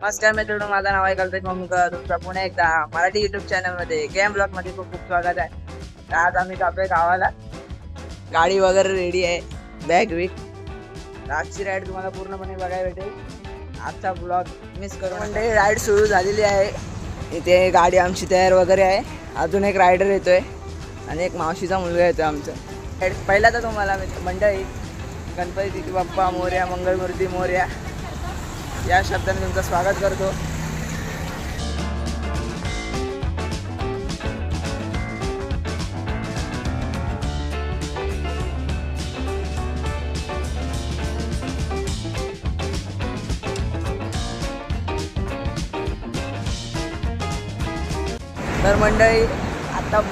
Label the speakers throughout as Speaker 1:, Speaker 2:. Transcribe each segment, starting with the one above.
Speaker 1: नमस्कार मित्रांनो, माझं नाव आहे कल्पेश मामुलकर. तुमचं पुन्हा एकदा मराठी युट्यूब चॅनल मध्ये गेम ब्लॉग मध्ये खूप खूप स्वागत आहे. तर आज आम्ही जातोय गावाला. गाडी वगैरे रेडी आहे, बॅग वीक. आजची राईड तुम्हाला पूर्णपणे बघायला भेटेल. आजचा ब्लॉग मिस करू नका. राईड सुरू झालेली आहे. इथे गाडी आमची तयार वगैरे आहे. अजून एक रायडर येतोय आणि एक मावशीचा मुलगा येतोय आमचा. पहिला तर तुम्हाला मंडळी गणपती बाप्पा मोरया, मंगलमूर्ती मोरया या शब्दाने तुमचं स्वागत करतो. तर मंडळी आता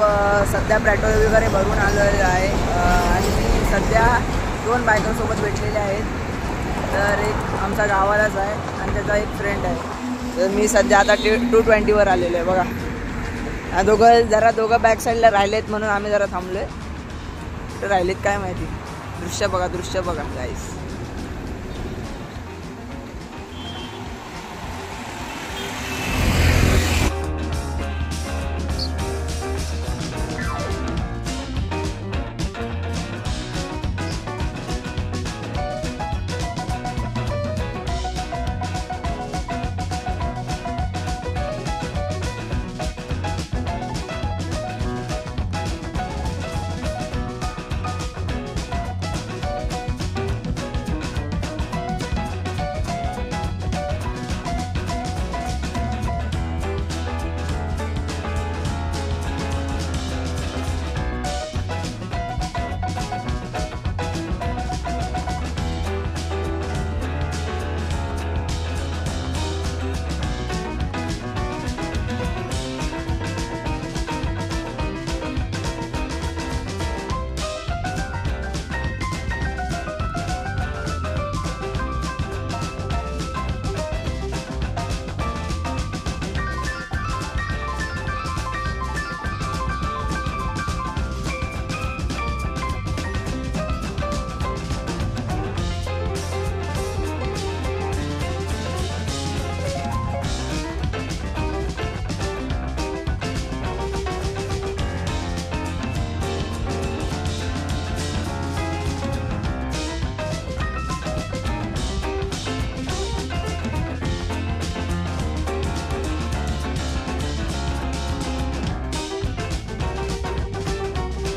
Speaker 1: सध्या पेट्रोल वगैरे भरून आलेलं आहे आणि मी सध्या 2 बायकांसोबत भेटलेले आहेत. तर एक आमचा गावालाच आहे आणि त्याचा एक फ्रेंड आहे. तर मी सध्या आता 220वर आलेलो आहे. बघा हा दोघं बॅक साईडला राहिलेत म्हणून आम्ही जरा थांबलो आहे. तर राहिलेत काय माहिती. दृश्य बघा गाईस.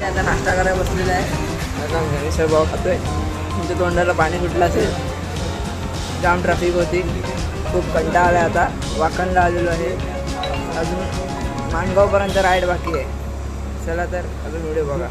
Speaker 1: आता नाश्ता करायला बसलेला आहे. आता मिसळ पाव खातोय. तुमच्या तोंडाला पाणी सुटलं असेल. जाम ट्रॅफिक होती, खूप कंटाळा आला. आता वाकणला आलेलो आहे. अजून माणगावपर्यंत राईड बाकी आहे. चला तर अजून व्हिडिओ बघा.